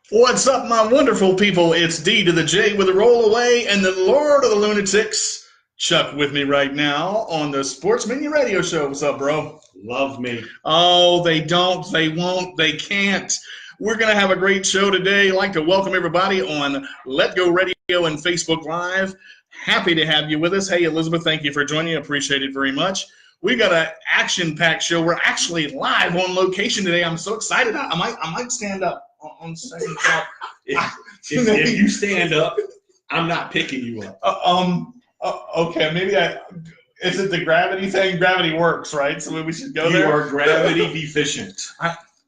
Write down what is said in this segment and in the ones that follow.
What's up, my wonderful people? It's D to the J with a roll away and the Lord of the Lunatics, Chuck, with me right now on the Sports Minion Radio Show. What's up, bro? Love me. Oh, they don't, they won't, they can't. We're going to have a great show today. I'd like to welcome everybody on Let Go Radio and Facebook Live. Happy to have you with us. Hey, Elizabeth, thank you for joining. I appreciate it very much. We got an action-packed show. We're actually live on location today. I'm so excited. I might stand up on second thought. If you stand up, I'm not picking you up. Okay, maybe is it the gravity thing? Gravity works, right? So we should go there. You are gravity deficient.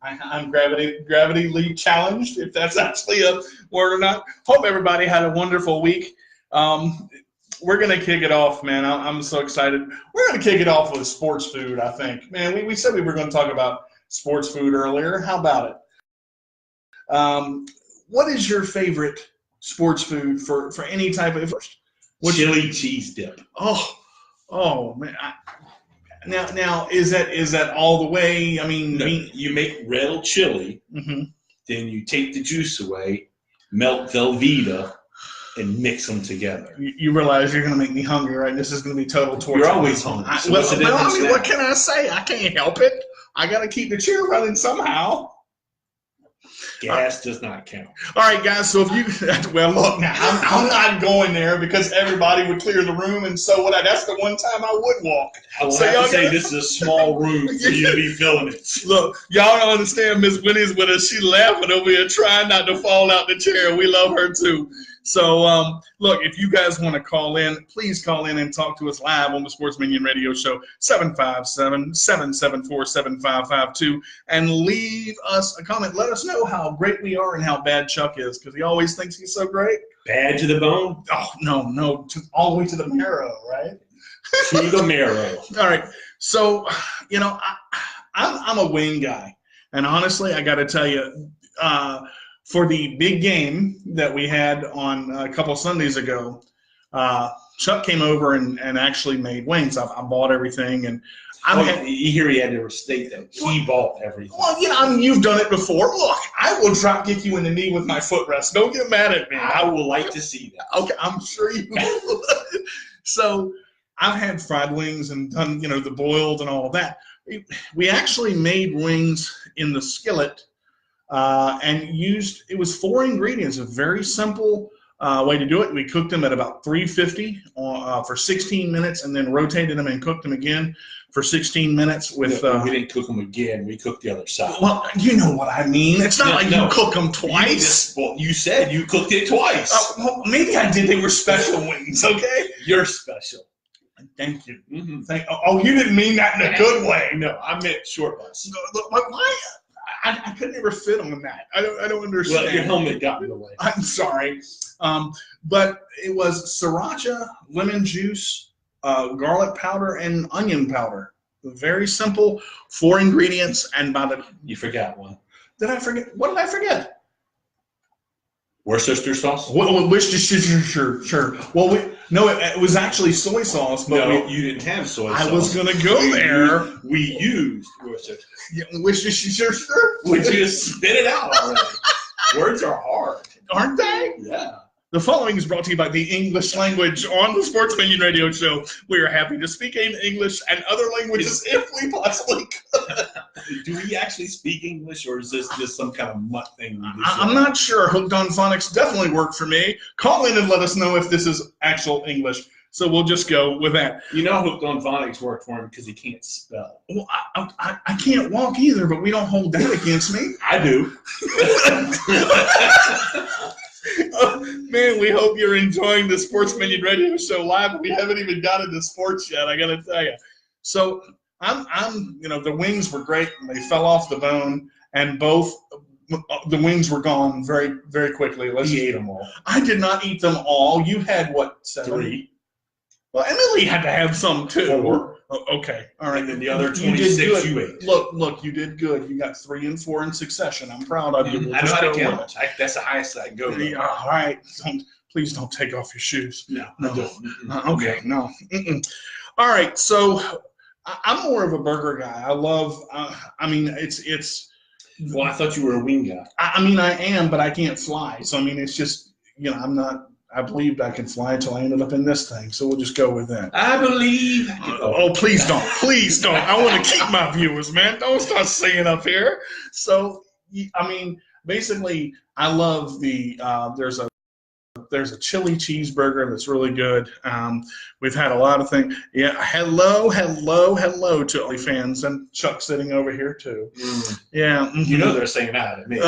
I'm gravity challenged, if that's actually a word or not. Hope everybody had a wonderful week. We're going to kick it off, man. I'm so excited. We're going to kick it off with sports food, I think. Man, we said we were going to talk about sports food earlier. How about it? What is your favorite sports food for any type of chili cheese dip? Oh man! Now is that all the way? I mean, no, you make red chili, mm-hmm. Then you take the juice away, melt Velveeta, and mix them together. You realize you're going to make me hungry, right? This is going to be total torture. You're always hungry. So what can I say? I can't help it. I got to keep the chair running somehow. Gas does not count. All right, guys. So if you, well, look, now I'm not going there because everybody would clear the room, and so would I. That's the one time I would walk. I will have to say this is a small room for you to be filling it. Look, y'all don't understand. Miss Winnie's with us. She's laughing over here, trying not to fall out the chair. We love her too. So, look, if you guys want to call in, please call in and talk to us live on the Sports Minion Radio Show, 757-774-7552, and leave us a comment. Let us know how great we are and how bad Chuck is, because he always thinks he's so great. Bad to the bone? Oh, no, all the way to the marrow, right? To the marrow. All right. So, I'm a wing guy, and honestly, I got to tell you, for the big game that we had on a couple Sundays ago, Chuck came over and actually made wings. I bought everything, and you hear he had to state that he bought everything. Well, you've done it before. Look, I will drop kick you in the knee with my footrest. Don't get mad at me. I will like to see that. Okay, I'm sure you will. So I've had fried wings and done, the boiled and all of that. We actually made wings in the skillet. And it was 4 ingredients, a very simple way to do it. We cooked them at about 350 for 16 minutes and then rotated them and cooked them again for 16 minutes. We didn't cook them again. We cooked the other side. Well, you know what I mean. It's not you cook them twice. You said you cooked it twice. Well, maybe I did. They were special wings, okay? You're special. Thank you. Mm-hmm. You didn't mean that in a good way. No, I meant short bus. Why? I could never fit on that. I don't understand. Well, your helmet got in the way. I'm sorry. But it was sriracha, lemon juice, garlic powder, and onion powder. Very simple, 4 ingredients. And you forgot one. Did I forget? What did I forget? Worcestershire sauce? Worcestershire, sure. Well, it was actually soy sauce. But you didn't have soy sauce. I was going to go there. We used Worcestershire. Yeah, Worcestershire? Would you just spit it out already? Words are hard. Aren't they? Yeah. The following is brought to you by the English language on the Sports Minion Radio Show. We are happy to speak in English and other languages if we possibly could. Do we actually speak English, or is this just some kind of mutt thing? I'm not sure. Hooked on Phonics definitely worked for me. Call in and let us know if this is actual English. So we'll just go with that. Hooked on Phonics worked for him because he can't spell. Well, I can't walk either, but we don't hold that against me. I do. Man, we hope you're enjoying the Sports Minion Radio Show live. We haven't even got into sports yet, I got to tell you. So the wings were great, and they fell off the bone, and both the wings were gone very, very quickly. He ate them all. I did not eat them all. You had what, 7? 3. Well, Emily had to have some too. 4. Okay, all right. And then the other 26 you ate. Look, you did good. You got 3 and 4 in succession. I'm proud of you. I know how to count. That's the highest I can go. All right. Please don't take off your shoes. No. Okay, no. All right, so I'm more of a burger guy. I love. It's. Well, I thought you were a wing guy. I am, but I can't fly. So it's just I'm not. I believed I could fly until I ended up in this thing. So we'll just go with that. I believe. Oh, please don't. Please don't. I want to keep my viewers, man. Don't start singing up here. So, basically, I love the, there's a chili cheeseburger that's really good. We've had a lot of things. Yeah, hello to all the fans, and Chuck sitting over here too. Yeah. Mm-hmm. They're saying hi to me.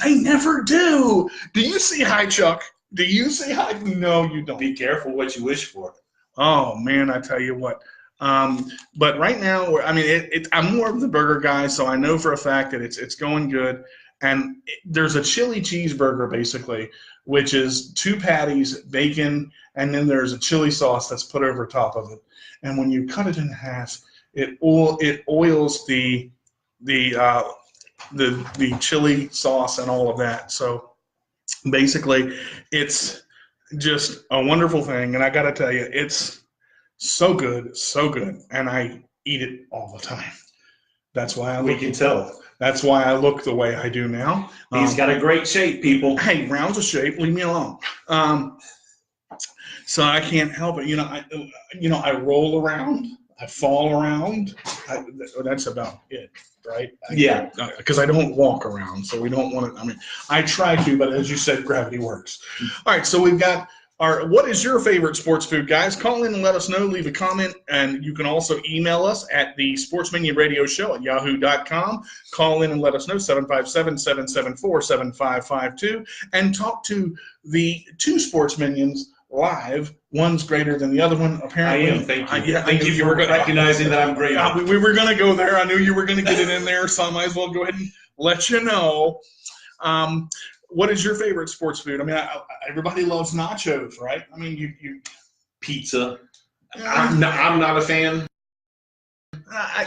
They never do. Do you see hi, Chuck? Do you say hi? No, you don't. Be careful what you wish for. Oh man, I tell you what. But right now, I'm more of the burger guy, so I know for a fact that it's going good. And there's a chili cheeseburger basically, which is 2 patties, bacon, and then there's a chili sauce that's put over top of it. And when you cut it in half, it oils the chili sauce and all of that. So basically, it's just a wonderful thing, and I got to tell you, it's so good, and I eat it all the time. That's why we can tell. That's why I look the way I do now. He's got a great shape, people. Hey, round's a shape. Leave me alone. So I can't help it. I roll around. I fall around. That's about it, right? Yeah. Because I don't walk around, so we don't want to. I try to, but as you said, gravity works. All right, so we've got what is your favorite sports food, guys? Call in and let us know. Leave a comment, and you can also email us at the Sports Minion Radio Show at yahoo.com. Call in and let us know, 757-774-7552, and talk to the 2 Sports Minions live. One's greater than the other one, apparently. I am. Thank you. Thank you for recognizing that I'm great. We were going to go there. I knew you were going to get it in there, so I might as well go ahead and let you know. What is your favorite sports food? Everybody loves nachos, right? You pizza. I'm not a fan.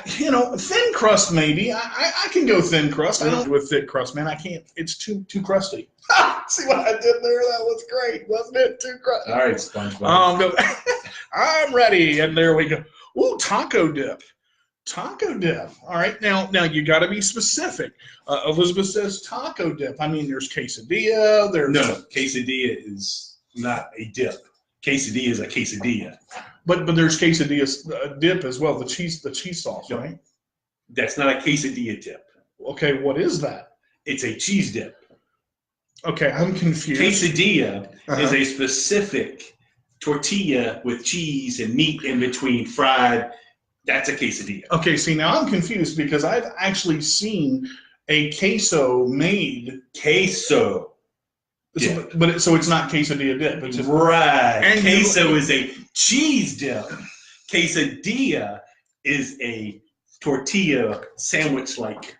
Thin crust maybe. I can go thin crust. I don't do with thick crust, man. I can't. It's too crusty. See what I did there? That was great, wasn't it? Too crusty. All right, SpongeBob. I'm ready, and there we go. Ooh, taco dip. Taco dip. All right, now you got to be specific. Elizabeth says taco dip. There's quesadilla. No, quesadilla is not a dip. Quesadilla is a quesadilla. But there's quesadilla dip as well. The cheese sauce, no, right? That's not a quesadilla dip. Okay, what is that? It's a cheese dip. Okay, I'm confused. Quesadilla is a specific tortilla with cheese and meat in between fried. That's a quesadilla. Okay, see, now I'm confused because I've actually seen a queso made. Queso. Dip. So it's not quesadilla dip. It's just, right. And queso is a cheese dip. Quesadilla is a tortilla sandwich like.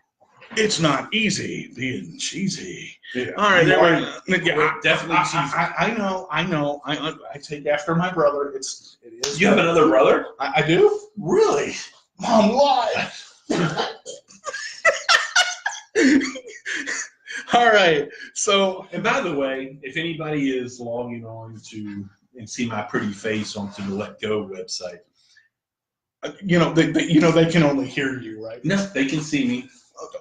It's not easy being cheesy. Yeah. All right, definitely cheesy. I know. I take after my brother. It is. You have another brother? I do. Really? Mom lied. All right. So, and by the way, if anybody is logging on to and see my pretty face onto the Let Go website, they can only hear you, right? No, they can see me.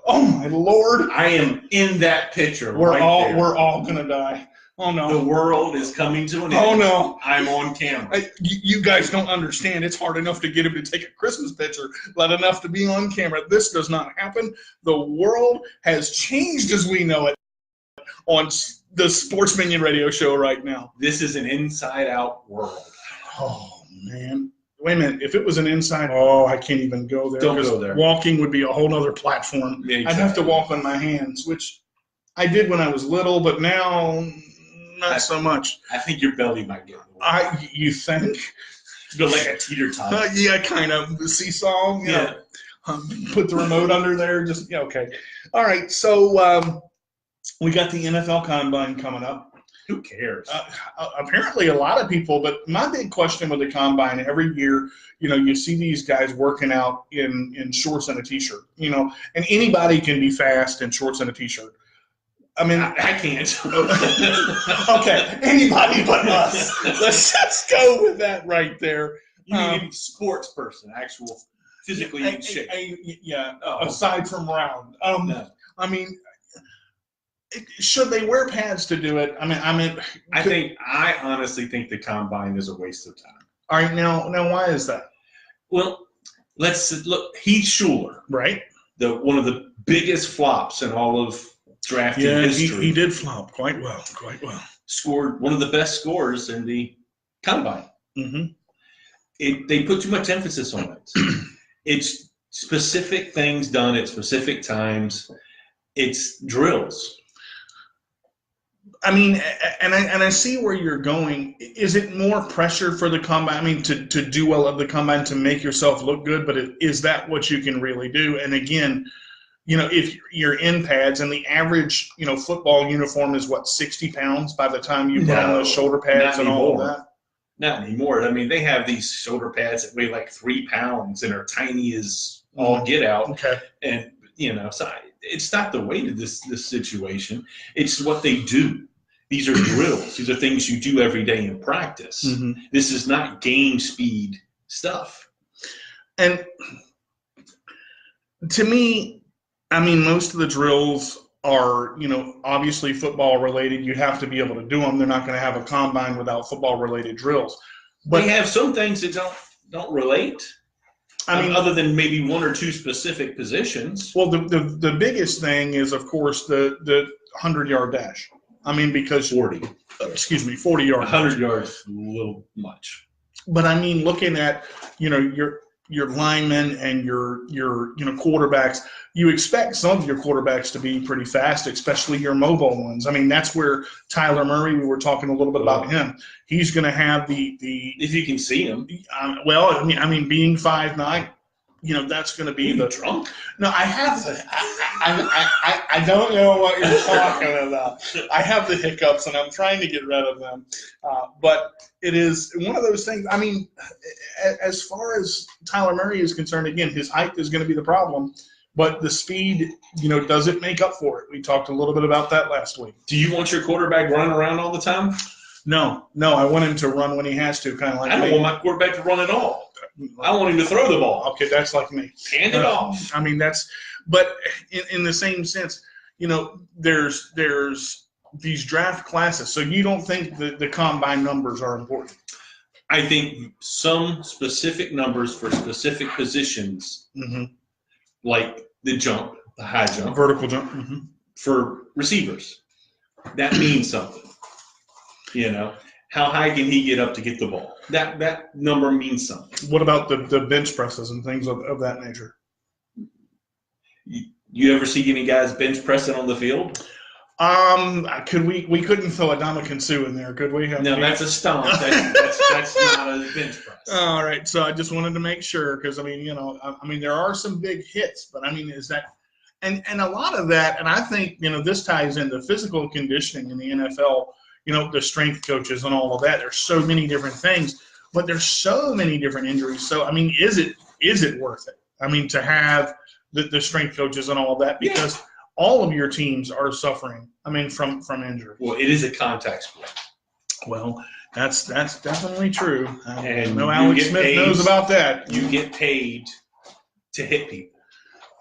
Oh my Lord! I am in that picture. We're all gonna die. Oh no! The world is coming to an end. Oh no! I'm on camera. You guys don't understand. It's hard enough to get him to take a Christmas picture, let enough to be on camera. This does not happen. The world has changed as we know it on the Sports Minion Radio Show right now. This is an inside-out world. Oh man! Wait a minute. If it was an inside, I can't even go there. Don't go there. Walking would be a whole other platform. Yeah, exactly. I'd have to walk on my hands, which I did when I was little, but now not so much. I think your belly might get in the way. You think? It's been like a teeter-totter. Yeah, kind of. The seesaw, you Yeah. know, put the remote under there. Just, yeah, okay. All right, so we got the NFL Combine coming up. Who cares? Apparently a lot of people, but my big question with the Combine, every year, you know, you see these guys working out in shorts and a T-shirt, you know, and anybody can be fast in shorts and a T-shirt. I mean, I can't. Okay, anybody but us. Let's just go with that right there. You mean any sports person, actual physically in shape? Yeah, Oh. aside from round. No. I mean, should they wear pads to do it? I honestly think the Combine is a waste of time. All right, now why is that? Well, let's look. Heath Schuler, Right? one of the biggest flops in all of drafting history. He did flop quite well. Scored one of the best scores in the Combine. Mm-hmm. They put too much emphasis on it. It's specific things done at specific times. It's drills. I mean, and I see where you're going. Is it more pressure for the Combine? I mean, to do well at the Combine, to make yourself look good, but is that what you can really do? And again, you know, if you're in pads and the average, you know, football uniform is what, 60 pounds by the time you put on those shoulder pads and all of that? Not anymore. I mean, they have these shoulder pads that weigh like 3 pounds and are tiny as all get out. Okay. And, you know, so it's not the weight of this situation. It's what they do. These are drills. These are things you do every day in practice. Mm-hmm. This is not game speed stuff. And to me, I mean, most of the drills are, you know, obviously football related. You have to be able to do them. They're not going to have a Combine without football related drills. But they have some things that don't relate. I mean, other than maybe one or two specific positions. Well, the biggest thing is, of course, the 100-yard dash. I mean, because 40 yards. 100 yards, a little much. But I mean, looking at, you know, your linemen and your you know, quarterbacks, you expect some of your quarterbacks to be pretty fast, especially your mobile ones. I mean, that's where Tyler Murray, we were talking a little bit about him. He's going to have the if you can see him. Well, I mean, being 5'9", you know, that's going to be the drunk. No, I have the. I don't know what you're talking about. I have the hiccups, and I'm trying to get rid of them. But it is one of those things. I mean, as far as Tyler Murray is concerned, again, his height is going to be the problem, but the speed, you know, does it make up for it? We talked a little bit about that last week. Do you want your quarterback running around all the time? No. I want him to run when he has to, kind of like I don't want my quarterback to run at all. I want him to throw the ball. Okay, that's like me. Hand it off. I mean, but in the same sense, you know, there's these draft classes. So you don't think the Combine numbers are important? I think some specific numbers for specific positions, like the jump, the high jump, vertical jump, for receivers, that means something. You know, how high can he get up to get the ball? That number means something. What about the bench presses and things of that nature? You ever see any guys bench pressing on the field? Could we couldn't throw a Ndamukong Suh in there, could we? No, that's a stomp. That's not a bench press. All right, so I just wanted to make sure, because I mean, you know, I mean, there are some big hits, but I mean, is that and a lot of that, and I think, you know, this ties into physical conditioning in the NFL. You know, the strength coaches and all of that. There's so many different things, but there's so many different injuries. So, I mean, is it worth it? I mean, to have the strength coaches and all of that, because all of your teams are suffering, I mean, from injury. Well, it is a contact sport. Well, that's definitely true. And no, Alex Smith knows about that. You get paid to hit people.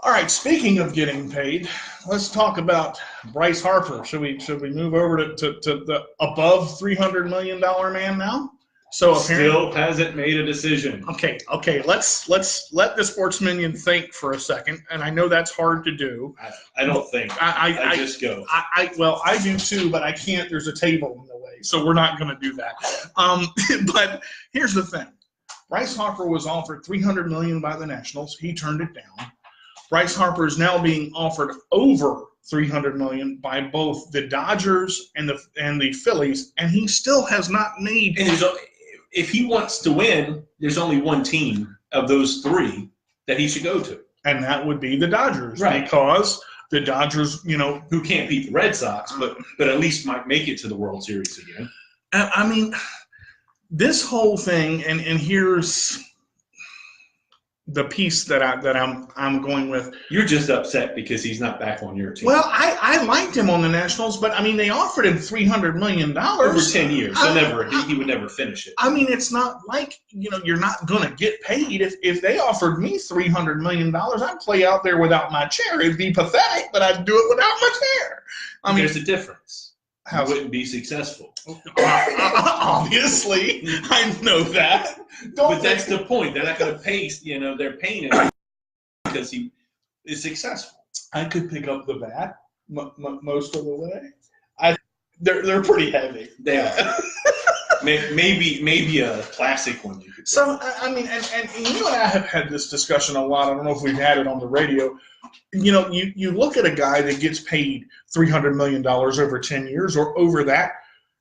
All right, speaking of getting paid, let's talk about Bryce Harper. Should we move over to the above $300 million man now? So apparently, still hasn't made a decision. Okay. Let's let the sports minion think for a second, and I know that's hard to do. I don't think. I just go. Well, I do too, but I can't. There's a table in the way, so we're not going to do that. But here's the thing: Bryce Harper was offered $300 million by the Nationals. He turned it down. Bryce Harper is now being offered over $300 million by both the Dodgers and the Phillies, and he still has not made. And if he wants to win, there's only one team of those three that he should go to. And that would be the Dodgers. Right. Because the Dodgers, who can't beat the Red Sox, but at least might make it to the World Series again. I mean, this whole thing, and here's the piece that I'm going with. You're just upset because he's not back on your team. Well, I liked him on the Nationals, but I mean, they offered him $300 million over 10 years. He would never finish it. I mean, it's not like you're not going to get paid. If they offered me $300 million, I'd play out there without my chair. It'd be pathetic, but I'd do it without my chair. I mean, there's a difference. You wouldn't be successful. Obviously, I know that. But that's the point. They're not going to pay. They're paying him because he is successful. I could pick up the bat most of the way. They're pretty heavy. They are. Maybe a classic one you could. So I mean, and you and I have had this discussion a lot. I don't know if we've had it on the radio. You look at a guy that gets paid $300 million over 10 years or over that.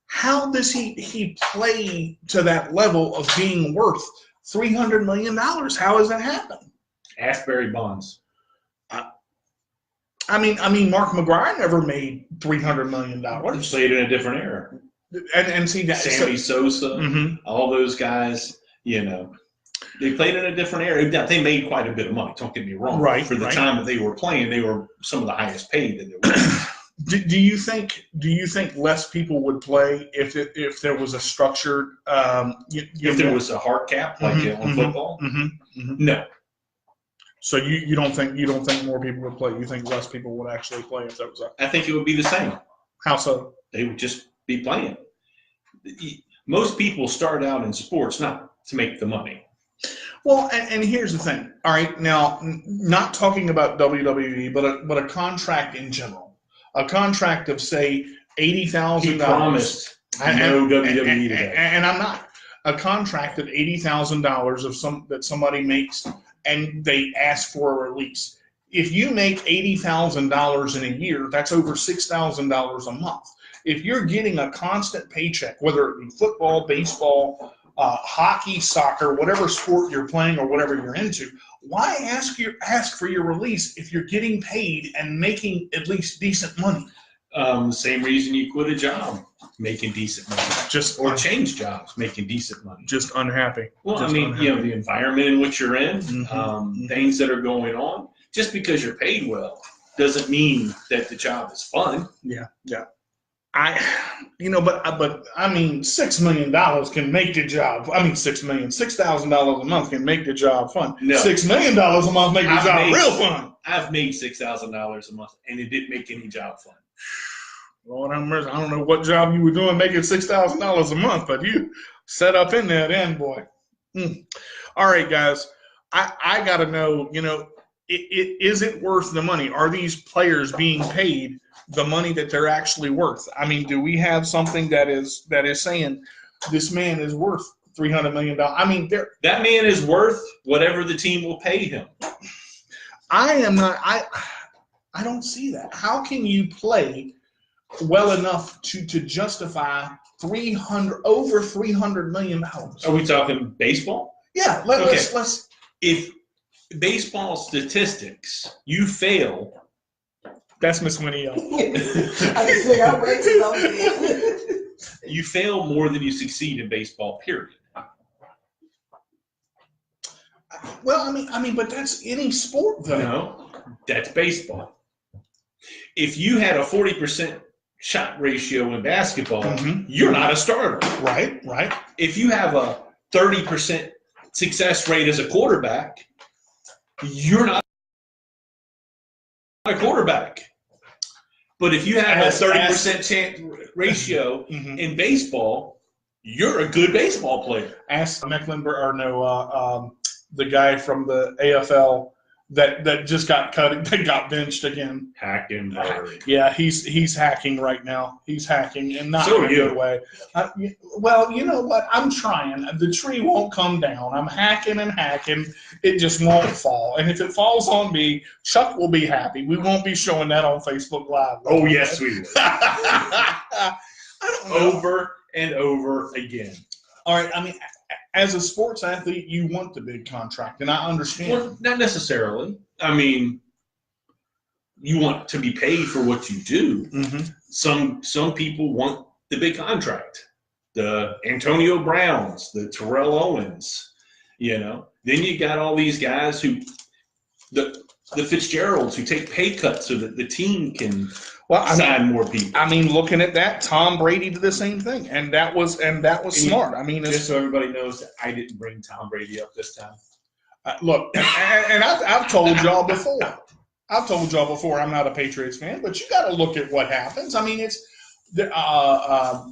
How does he play to that level of being worth $300 million? How does that happen? Ask Barry Bonds. I mean, Mark McGwire never made $300 million. He played in a different era. And see that Sammy Sosa, all those guys, they played in a different era. They made quite a bit of money. Don't get me wrong. Right. For the time that they were playing, they were some of the highest paid that there was. Do you think less people would play if there was a structured if there was a hard cap like on football? No. So you don't think more people would play? You think less people would actually play if there was a? I think it would be the same. How so? They would just be playing. Most people start out in sports not to make the money. Well, and here's the thing. All right, now not talking about WWE, but a contract in general. A contract of say $80,000. He promised no WWE today. And I'm not. A contract of $80,000 that somebody makes, and they ask for a release. If you make $80,000 in a year, that's over $6,000 a month. If you're getting a constant paycheck, whether it be football, baseball, hockey, soccer, whatever sport you're playing or whatever you're into, why ask for your release if you're getting paid and making at least decent money? Same reason you quit a job, making decent money. Or change jobs, making decent money. Just unhappy. Well, just unhappy. The environment in which you're in, things that are going on. Just because you're paid well doesn't mean that the job is fun. Yeah. But I mean, $6 million can make the job. I mean, $6,000 a month can make the job fun. No. $6 million a month make the job real fun. I've made $6,000 a month, and it didn't make any job fun. Lord have mercy. I don't know what job you were doing making $6,000 a month, but you set up in there then, boy. All right, guys. I got to know, is it worth the money? Are these players being paid the money that they're actually worth? I mean, do we have something that is saying this man is worth $300 million? I mean, that man is worth whatever the team will pay him. I am not. I don't see that. How can you play well enough to justify over $300 million? Are we talking baseball? Yeah. Let's. If baseball statistics, you fail. That's Miss Winnie. You fail more than you succeed in baseball, period. Well, I mean, but that's any sport, though. No, that's baseball. If you had a 40% shot ratio in basketball, you're not a starter. Right. If you have a 30% success rate as a quarterback, you're not a quarterback. But if you have a 30% chance ratio in baseball, you're a good baseball player. Ask Mecklenburg, or no, the guy from the AFL that just got cut, that got benched again. Hackenberg. Yeah, he's hacking right now. He's hacking, and not So in a good way. Well, you know what? I'm trying. The tree won't come down. I'm hacking and hacking. It just won't fall. And if it falls on me, Chuck will be happy. We won't be showing that on Facebook Live. Oh, yes, we will. I don't know. Over and over again. All right. I mean, as a sports athlete, you want the big contract, and I understand. Well, not necessarily. I mean, you want to be paid for what you do. Mm-hmm. Some people want the big contract. The Antonio Browns, the Terrell Owens, Then you got all these guys who the Fitzgeralds who take pay cuts so that the team can sign more people. I mean, looking at that, Tom Brady did the same thing, and that was smart. I mean, just so everybody knows that I didn't bring Tom Brady up this time. Look, and I've told y'all before. I'm not a Patriots fan, but you got to look at what happens. I mean, there are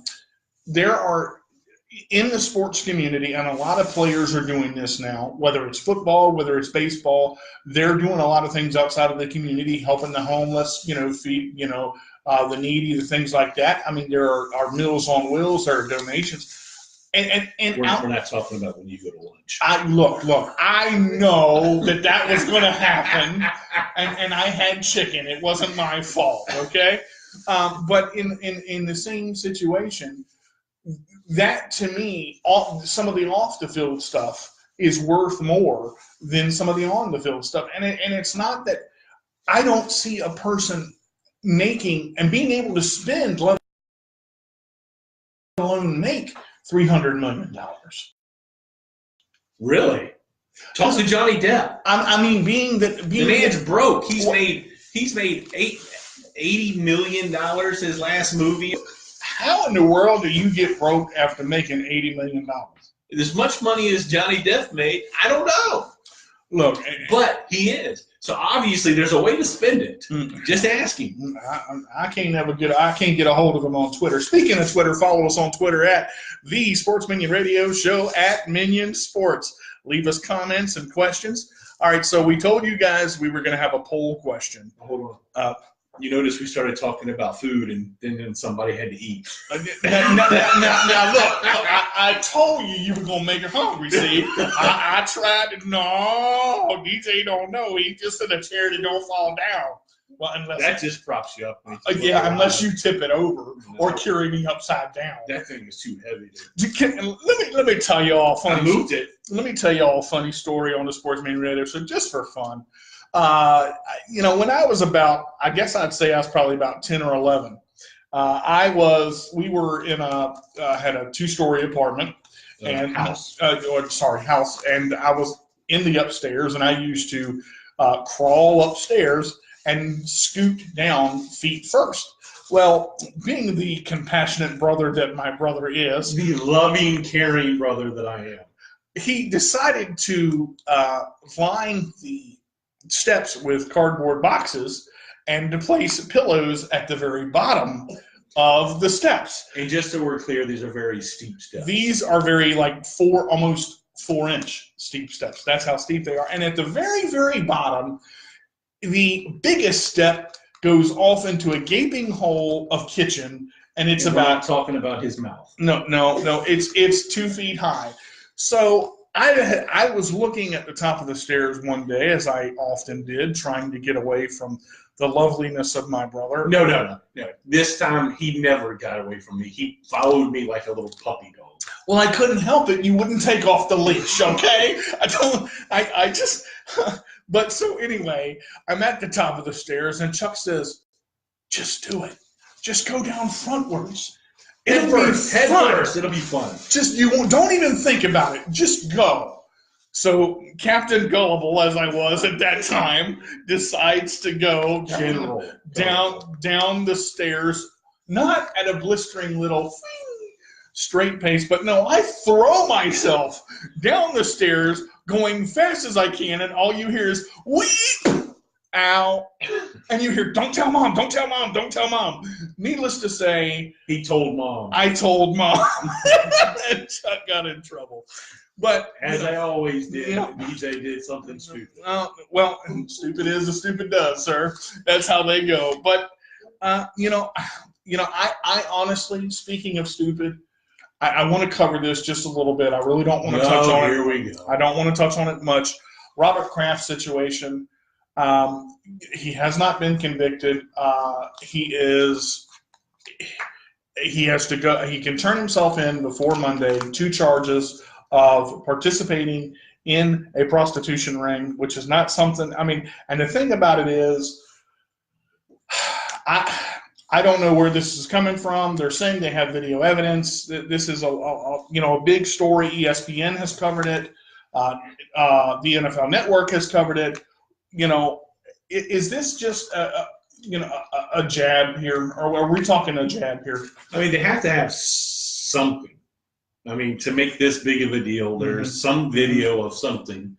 in the sports community, and a lot of players are doing this now, whether it's football, whether it's baseball, they're doing a lot of things outside of the community, helping the homeless, feed, the needy, the things like that. I mean, there are Meals on Wheels, there are donations. And we're not talking about when you go to lunch. Look, I know that was going to happen, and I had chicken. It wasn't my fault, okay? But in the same situation, that to me, some of the off the field stuff is worth more than some of the on the field stuff. And it's not that I don't see a person making and being able to spend, let alone make $300 million. Really? Talk to Johnny Depp. I mean, the man's broke. He's made $80 million his last movie. How in the world do you get broke after making $80 million? As much money as Johnny Depp made, I don't know. Look, but he is. So obviously, there's a way to spend it. Just asking. I can't get a hold of him on Twitter. Speaking of Twitter, follow us on Twitter at the Sports Minion Radio Show at Minion Sports. Leave us comments and questions. All right, so we told you guys we were going to have a poll question. Hold on. You notice we started talking about food, and then somebody had to eat. Now, look, I told you were going to make it hungry, see? I tried to, no, DJ don't know. He just in a chair that don't fall down. Well, that just props you up. Unless you tip it over or carry me upside down. That thing is too heavy. Let me tell you all funny. I moved it. Let me tell you all a funny story on the Sportsman Radio. So just for fun. When I was I guess I'd say I was probably about 10 or 11. We were in had a 2-story apartment house, and I was in the upstairs, and I used to crawl upstairs and scoot down feet first. Well, being the compassionate brother that my brother is, the loving, caring brother that I am, he decided to line the steps with cardboard boxes and to place pillows at the very bottom of the steps. And just so we're clear, these are very steep steps. These are very almost 4-inch steep steps. That's how steep they are. And at the very, very bottom, the biggest step goes off into a gaping hole of kitchen, and it's we're not talking about his mouth. No. It's 2 feet high. So I was looking at the top of the stairs one day, as I often did, trying to get away from the loveliness of my brother. No. This time, he never got away from me. He followed me like a little puppy dog. Well, I couldn't help it. You wouldn't take off the leash, okay? But so anyway, I'm at the top of the stairs, and Chuck says, just do it. Just go down frontwards. Head first. It'll be fun. Don't even think about it. Just go. So Captain Gullible, as I was at that time, decides to go down the stairs, not at a blistering little straight pace, but no, I throw myself down the stairs, going fast as I can, and all you hear is weep. Ow. And you hear, don't tell mom, don't tell mom, don't tell mom. Needless to say, he told mom. I told mom. And Chuck got in trouble. But as I always did, DJ did something stupid. Well, stupid is as stupid does, sir. That's how they go. But I honestly, speaking of stupid, I want to cover this just a little bit. I really don't want to touch on it. Here we go. I don't want to touch on it much. Robert Kraft's situation. He has not been convicted. He has to go. He can turn himself in before Monday. 2 charges of participating in a prostitution ring, which is not something. I mean, and the thing about it is, I don't know where this is coming from. They're saying they have video evidence. This is a big story. ESPN has covered it. The NFL Network has covered it. Is this just a jab here, or are we talking a jab here? I mean, they have to have something. I mean, to make this big of a deal, there's some video of something.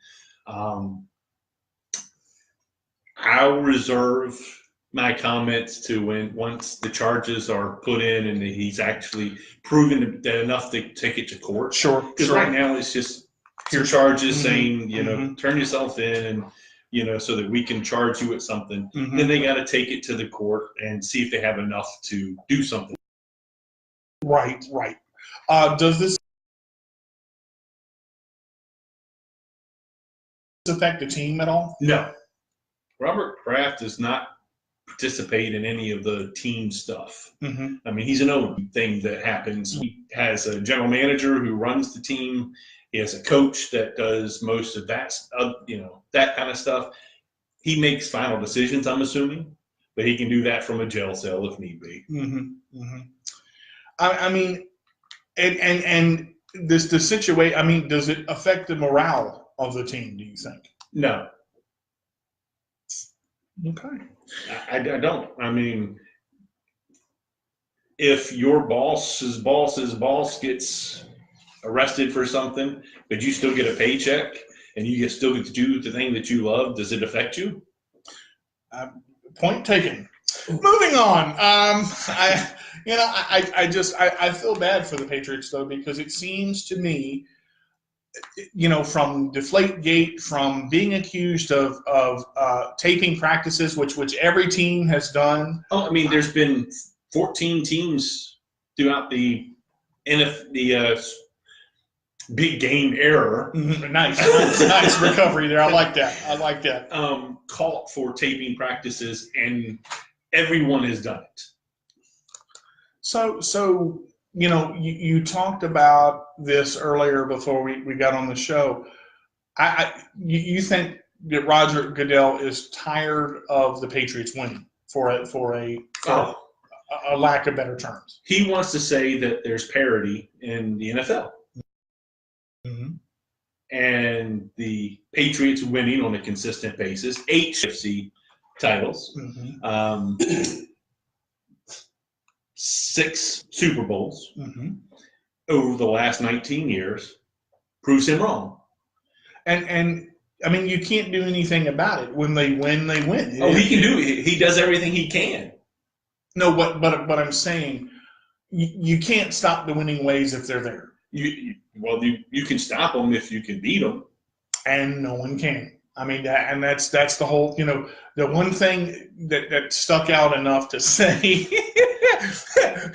I'll reserve my comments to once the charges are put in and he's actually proven that enough to take it to court. Sure. Because right now it's just your charges saying, turn yourself in and, so that we can charge you with something. Then they got to take it to the court and see if they have enough to do something. Right. Does this affect the team at all? No. Robert Kraft does not participate in any of the team stuff. I mean, he's an own thing that happens. He has a general manager who runs the team. He has a coach that does most of that, that kind of stuff. He makes final decisions, I'm assuming, but he can do that from a jail cell if need be. I mean, and the situation. I mean, does it affect the morale of the team? Do you think? No. Okay. I don't. I mean, if your boss's boss gets arrested for something, but you still get a paycheck and you still get to do the thing that you love, does it affect you? Point taken. Moving on. I feel bad for the Patriots though, because it seems to me, from Deflategate, from being accused of taping practices, which every team has done. Oh, I mean, there's been 14 teams throughout the big game era. Nice recovery there. I like that. Caught for taping practices, and everyone has done it. So you talked about this earlier before we got on the show. You think that Roger Goodell is tired of the Patriots winning for a lack of better terms? He wants to say that there's parity in the NFL. And the Patriots winning on a consistent basis, 8 NFC titles, 6 Super Bowls over the last 19 years proves him wrong. And I mean, you can't do anything about it. When they win, they win. He can do it. He does everything he can. No, but I'm saying you can't stop the winning ways if they're there. You can stop them if you can beat them, and no one can. I mean, that's the whole. The one thing that stuck out enough to say.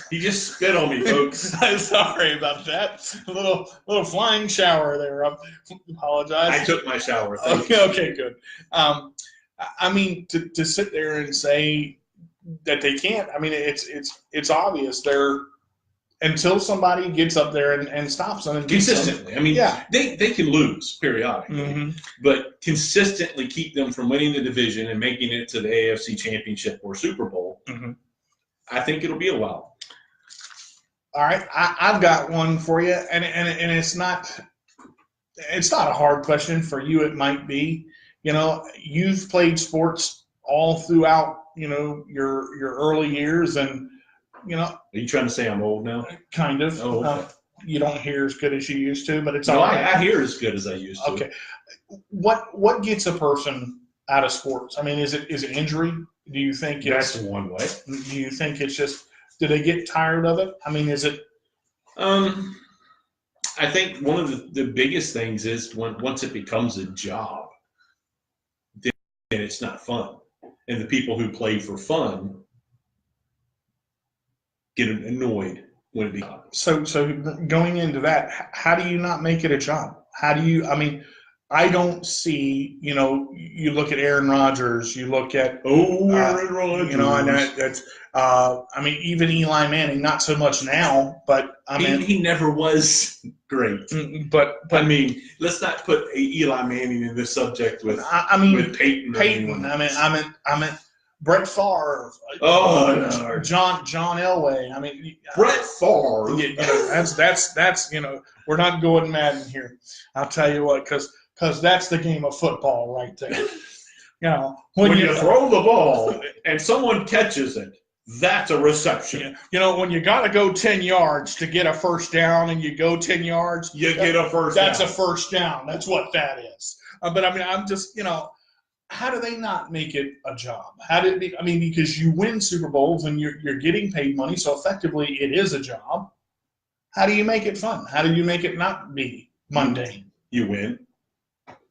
He just spit on me, folks. I'm sorry about that. A little flying shower there. I apologize. I took my shower. Okay, good. I mean, to sit there and say that they can't. I mean, it's obvious. They're until somebody gets up there and stops them consistently. I mean, they can lose periodically, but consistently keep them from winning the division and making it to the AFC Championship or Super Bowl. I think it'll be a while. All right, I've got one for you, and it's not a hard question for you. It might be. You've played sports all throughout your early years, and Are you trying to say I'm old now? Kind of. Oh, okay. You don't hear as good as you used to, but it's all right. I hear as good as I used to. Okay. What gets a person out of sports? I mean, is it injury? Do you think that's one way? Do you think it's just do they get tired of it? I mean, is it? I think one of the biggest things is once it becomes a job, then it's not fun, and the people who play for fun get annoyed when it becomes. So going into that, how do you not make it a job? How do you? I mean, I don't see. You look at Aaron Rodgers. You look at Aaron Rodgers. And that's. I mean, even Eli Manning. Not so much now, but I mean, he never was great. But I mean, let's not put Eli Manning in this subject with with Peyton. I mean Brett Favre. Oh no, John Elway. I mean Brett Favre. That's we're not going Madden here. I'll tell you what, because that's the game of football right there. When you throw the ball and someone catches it, that's a reception. When you got to go 10 yards to get a first down and you go 10 yards, you get a first down. That's a first down. That's what that is. But I mean, I'm just, how do they not make it a job? How did it be? I mean, because you win Super Bowls and you're getting paid money, so effectively it is a job. How do you make it fun? How do you make it not be mundane? You win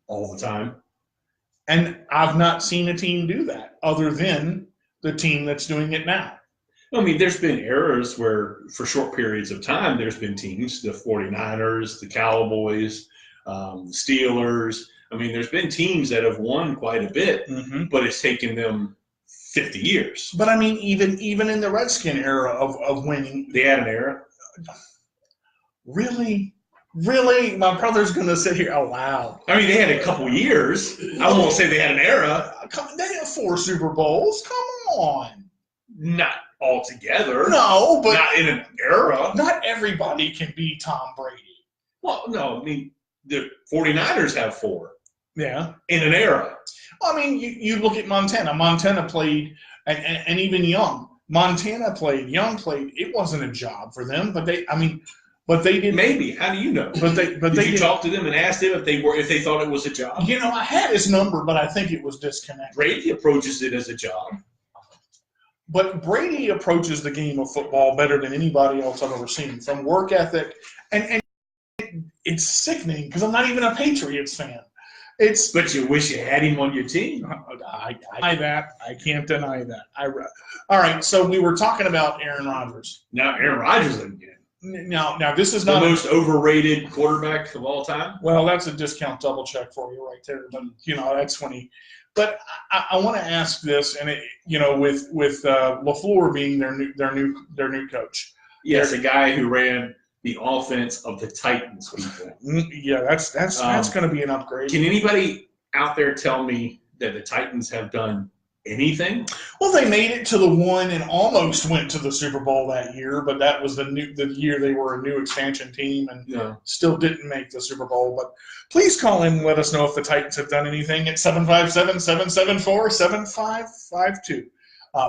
all the time. And I've not seen a team do that other than the team that's doing it now. I mean, there's been eras where for short periods of time, there's been teams, the 49ers, the Cowboys, the Steelers. I mean, there's been teams that have won quite a bit, but it's taken them 50 years. But I mean, even in the Redskin era of winning. They had an era? Really? Really? My brother's going to sit here. Oh, wow. I mean, they had a couple years. I won't say they had an era. They had 4 Super Bowls. Come on. Not altogether. No, but. Not in an era. Not everybody can be Tom Brady. Well, no. I mean, the 49ers have 4. Yeah. In an era. Well, I mean, you look at Montana. Montana played, and even Young. Montana played. Young played. It wasn't a job for them, but they didn't. Maybe. How do you know? Did you talk to them and ask them if they thought it was a job? I had his number, but I think it was disconnected. Brady approaches it as a job. But Brady approaches the game of football better than anybody else I've ever seen, from work ethic, and it's sickening because I'm not even a Patriots fan. But you wish you had him on your team. I deny that. I can't deny that. All right, so we were talking about Aaron Rodgers. Now Aaron Rodgers again. Now this is not the most overrated quarterback of all time. Well, that's a discount double check for you right there. But that's when he. But I want to ask this, and with LaFleur being their new coach. Yes, a guy who ran the offense of the Titans. People. Yeah, that's going to be an upgrade. Can anybody out there tell me that the Titans have done anything? Well, they made it to the one and almost went to the Super Bowl that year, but that was the year they were a new expansion team and still didn't make the Super Bowl. But please call in and let us know if the Titans have done anything at 757-774-7552.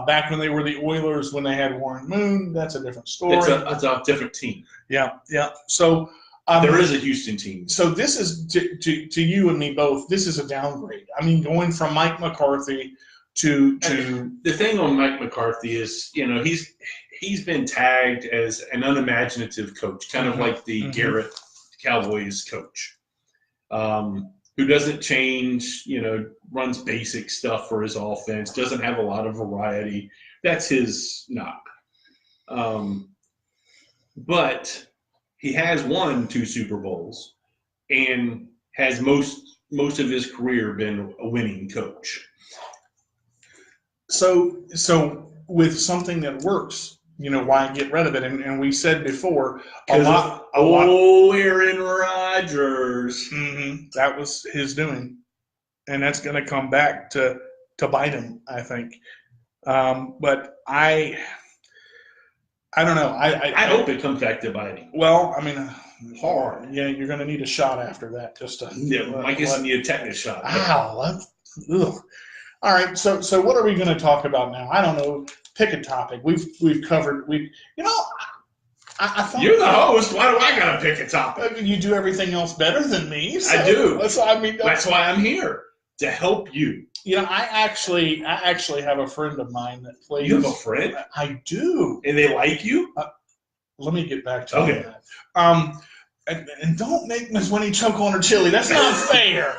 Back when they were the Oilers, when they had Warren Moon, that's a different story. That's a different team. Yeah. So there is a Houston team. So this is to you and me both. This is a downgrade. I mean, going from Mike McCarthy to the thing on Mike McCarthy is, he's been tagged as an unimaginative coach, kind of like the Garrett Cowboys coach, who doesn't change, runs basic stuff for his offense, doesn't have a lot of variety. That's his knock. But he has won 2 Super Bowls and has most of his career been a winning coach. So with something that works, why get rid of it? And we said before, Aaron Rodgers. That was his doing, and that's going to come back to bite him, I think. But I don't know. I hope it comes back to bite him. Well, I mean, hard. Yeah, you're going to need a shot after that, just to. Yeah, I guess you need a tetanus shot. Ow! Ugh. All right, so what are we going to talk about now? I don't know. Pick a topic. We've covered. I thought you're the host. Why do I got to pick a topic? You do everything else better than me. So I do. That's why I'm here, to help you. I actually have a friend of mine that plays. You have a friend? I do. And they like you? Let me get back to that. And don't make Miss Winnie choke on her chili. That's not fair.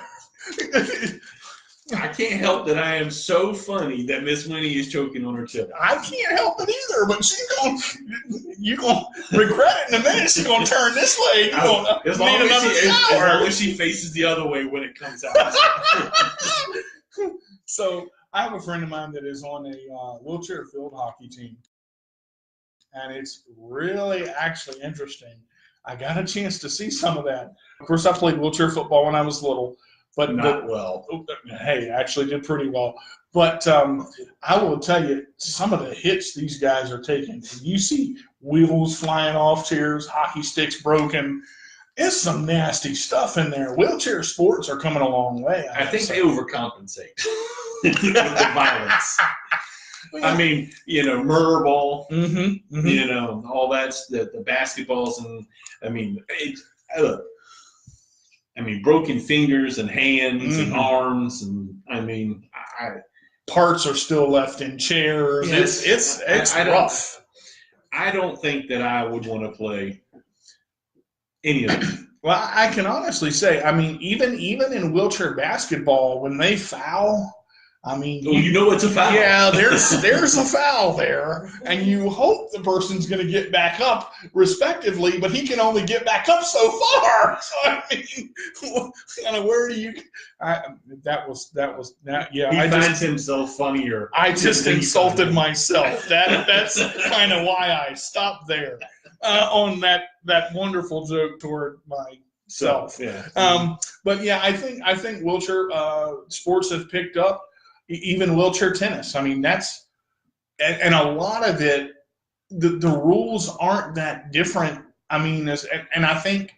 I can't help that I am so funny that Miss Winnie is choking on her chili. I can't help it either, but you're going to regret it in a minute. She's going to turn this way. You're going to need another shower. As long as she faces the other way when it comes out. So I have a friend of mine that is on a wheelchair field hockey team. And it's really actually interesting. I got a chance to see some of that. Of course, I played wheelchair football when I was little, but Not well. Hey, I actually did pretty well. But I will tell you, some of the hits these guys are taking. You see wheels flying off chairs, hockey sticks broken. It's some nasty stuff in there. Wheelchair sports are coming a long way. I think they overcompensate with the violence. I mean, murder ball, all that's the basketballs, and I mean, broken fingers and hands and arms, and I mean, parts are still left in chairs. Yes, it's rough. I don't think that I would want to play any of them. Well, I can honestly say, I mean, even in wheelchair basketball, when they foul, I mean, it's a foul. Yeah, there's a foul there, and you hope the person's going to get back up, respectively, but he can only get back up so far. So I mean, kind of where do you? Yeah. He finds himself funnier. I just insulted myself. That's kind of why I stopped there on that wonderful joke toward myself. Yeah. But yeah, I think wheelchair sports have picked up. Even wheelchair tennis. I mean, that's and a lot of it. The rules aren't that different. I mean, and I think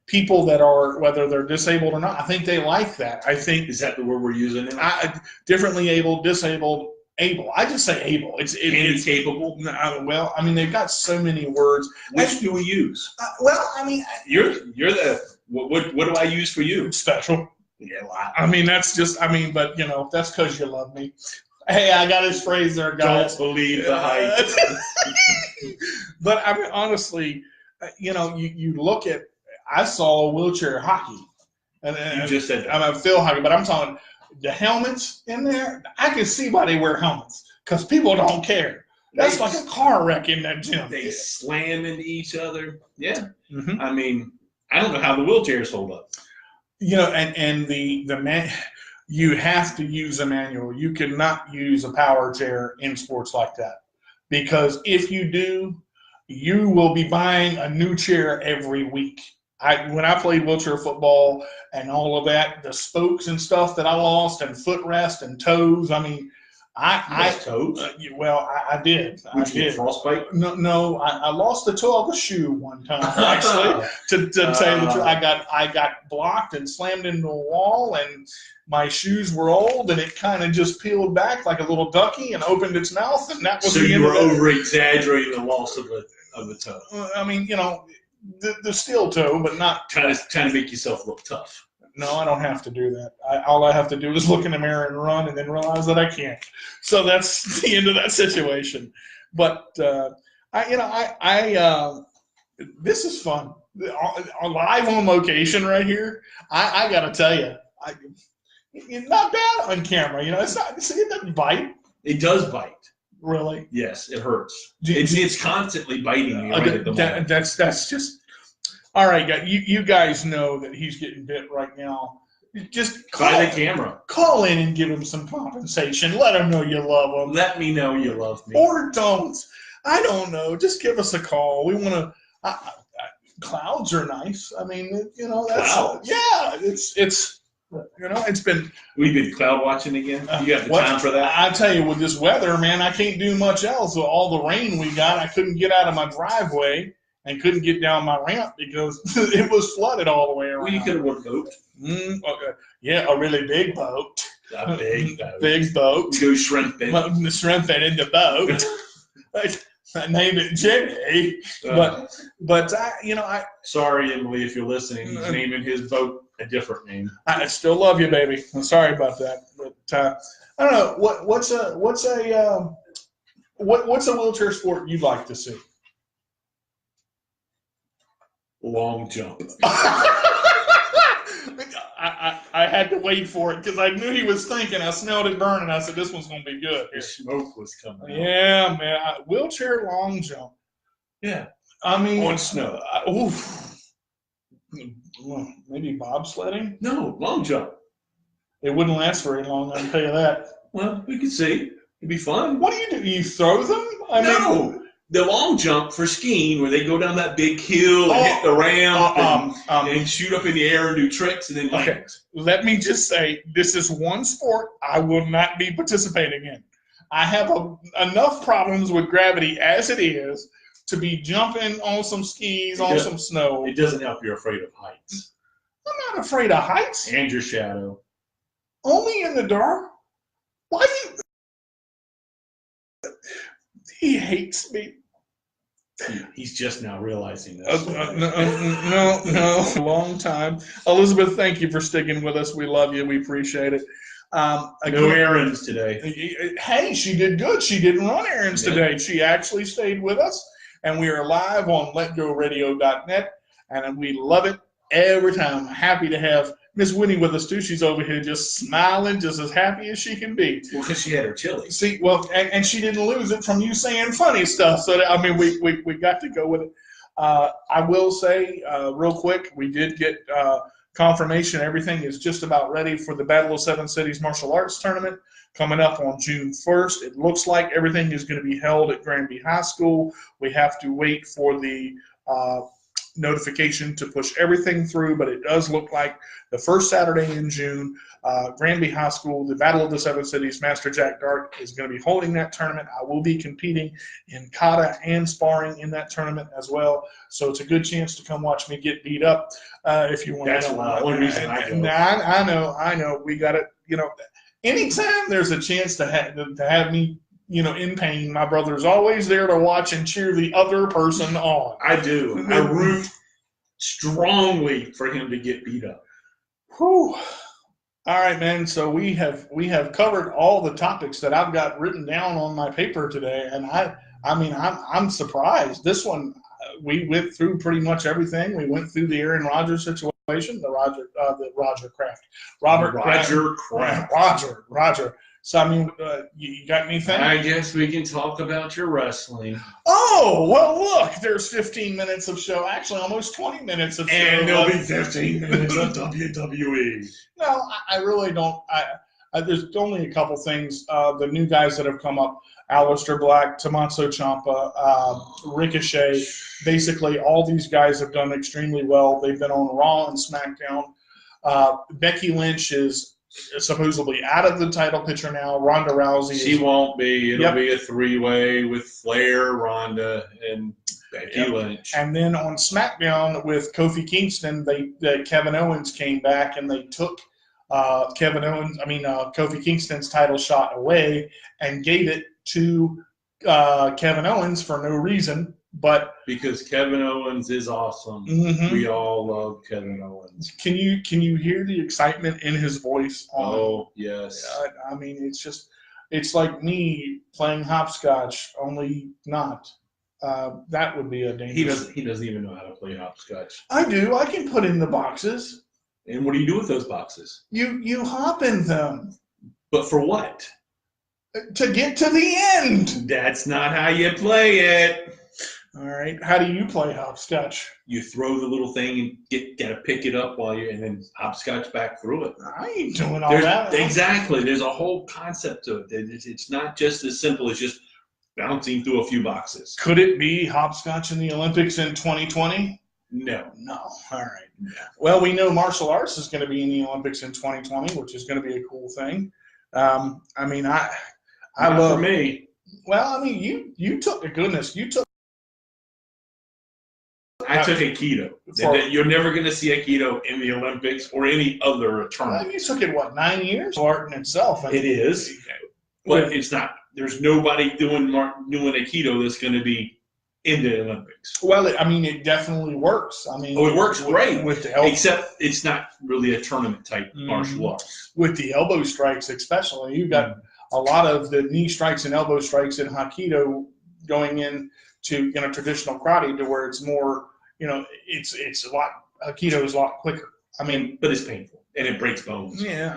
people that are, whether they're disabled or not, I think they like that. I think is that the word we're using now? Differently abled, disabled, able. I just say able. It's capable. Well, I mean, they've got so many words. Which do we use? Well, I mean, you're the what do I use for you? Special. Yeah, wow. I mean, that's just, but that's because you love me. Hey, I got his phrase there, guys. Don't believe the hype. But I mean, honestly, you look at, I saw wheelchair hockey. And you just said that. I'm a field hockey, but I'm talking the helmets in there. I can see why they wear helmets, because people don't care. That's like a car wreck in that gym. They slam into each other. Yeah. Mm-hmm. I mean, I don't know how the wheelchairs hold up. And the man, you have to use a manual. You cannot use a power chair in sports like that, because if you do, you will be buying a new chair every week. When I played wheelchair football and all of that, the spokes and stuff that I lost, and footrest and toes. I mean, toes? I did. Did you get frostbite? No, I lost the toe of a shoe one time, actually. to tell you the truth, I got blocked and slammed into a wall, and my shoes were old, and it kind of just peeled back like a little ducky and opened its mouth, and that was so the end you of were it. over-exaggerating the loss of the toe. I mean, the steel toe, but not trying to make yourself look tough. No, I don't have to do that. All I have to do is look in the mirror and run, and then realize that I can't. So that's the end of that situation. But this is fun. Live on location right here. I got to tell you, it's not bad on camera. It's not. See, it doesn't bite. It does bite. Really? Yes, it hurts. It's constantly biting me right at the moment. That's just. All right, guys. You guys know that he's getting bit right now. Just by the camera. Call in and give him some compensation. Let him know you love him. Let me know you love me. Or don't. I don't know. Just give us a call. We want to. Clouds are nice. I mean, that's clouds. It's been. We've been cloud watching again. You got the time for that? I tell you, with this weather, man, I can't do much else. With all the rain we got, I couldn't get out of my driveway and couldn't get down my ramp because it was flooded all the way around. Well, you could have worked a boat. Okay. Yeah, a really big boat. A big boat. Big boat. Go shrimping. The shrimping in the boat. I named it Jimmy. But sorry, Emily, if you're listening. He's naming his boat a different name. I still love you, baby. I'm sorry about that. But I don't know. What's a wheelchair sport you'd like to see? Long jump. I had to wait for it because I knew he was thinking. I smelled it burning. I said, "This one's going to be good." The smoke was coming out. Yeah, man. Wheelchair long jump. Yeah. I mean, on snow. Maybe bobsledding. No, long jump. It wouldn't last very long. I can tell you that. Well, we could see. It'd be fun. What do? You throw them? No. the long jump for skiing, where they go down that big hill and hit the ramp and shoot up in the air and do tricks and then land. Okay, let me just say, this is one sport I will not be participating in. I have enough problems with gravity as it is to be jumping on some skis, on some snow. It doesn't help you're afraid of heights. I'm not afraid of heights. And your shadow. Only in the dark. Why do you... He hates me. He's just now realizing this. No. Long time. Elizabeth, thank you for sticking with us. We love you. We appreciate it. Again, no errands today. Hey, she did good. She didn't run errands today. She actually stayed with us, and we are live on letgoradio.net, and we love it every time. Happy to have Miss Winnie with us, too. She's over here just smiling, just as happy as she can be. Well, because she had her chili. See, well, and she didn't lose it from you saying funny stuff. So, I mean, we got to go with it. I will say real quick, we did get confirmation everything is just about ready for the Battle of Seven Cities Martial Arts Tournament coming up on June 1st. It looks like everything is going to be held at Granby High School. We have to wait for the notification to push everything through, but it does look like the first Saturday in June, Granby High School, the Battle of the Seven Cities, Master Jack Dart is going to be holding that tournament. I will be competing in kata and sparring in that tournament as well, so it's a good chance to come watch me get beat up if you want. That's the only reason I go. I know. We got it. You know, anytime there's a chance to have me, you know, in pain, my brother's always there to watch and cheer the other person on. I do. I root strongly for him to get beat up. Whew. All right, man. So we have covered all the topics that I've got written down on my paper today, and I'm surprised. This one we went through pretty much everything. We went through the Aaron Rodgers situation, Roger Kraft. So, I mean, you got anything? I guess we can talk about your wrestling. Oh, well, look, there's 15 minutes of show. Actually, almost 20 minutes of show. And there'll be 15 minutes of WWE. No, I really don't. There's only a couple things. The new guys that have come up, Aleister Black, Tommaso Ciampa, Ricochet, basically all these guys have done extremely well. They've been on Raw and SmackDown. Becky Lynch is supposedly out of the title picture now. Ronda Rousey. She won't be. It'll be a three-way with Flair, Ronda, and Becky Lynch. And then on SmackDown with Kofi Kingston, Kevin Owens came back and they took Kofi Kingston's title shot away and gave it to Kevin Owens for no reason. But because Kevin Owens is awesome, we all love Kevin Owens. Can you hear the excitement in his voice? Oh yes. I mean, it's like me playing hopscotch, only not. That would be a dangerous. He doesn't even know how to play hopscotch. I do. I can put in the boxes. And what do you do with those boxes? You hop in them. But for what? To get to the end. That's not how you play it. All right. How do you play hopscotch? You throw the little thing and gotta pick it up and then hopscotch back through it. I ain't doing all that. Exactly. There's a whole concept to it. It's not just as simple as just bouncing through a few boxes. Could it be hopscotch in the Olympics in 2020? No. All right. Yeah. Well, we know martial arts is going to be in the Olympics in 2020, which is going to be a cool thing. I love. For me. Well, I mean, you took the goodness. You took. I took Aikido. You're never going to see Aikido in the Olympics or any other tournament. You took it, 9 years? Art in itself. It is. But it's not. There's nobody doing Aikido that's going to be in the Olympics. Well, it definitely works. I mean, it works great. With the elbow. Except it's not really a tournament-type martial arts. With the elbow strikes especially. You've got a lot of the knee strikes and elbow strikes in Aikido going into traditional karate to where it's more, it's a lot, Aikido is a lot quicker. But it's painful and it breaks bones. Yeah,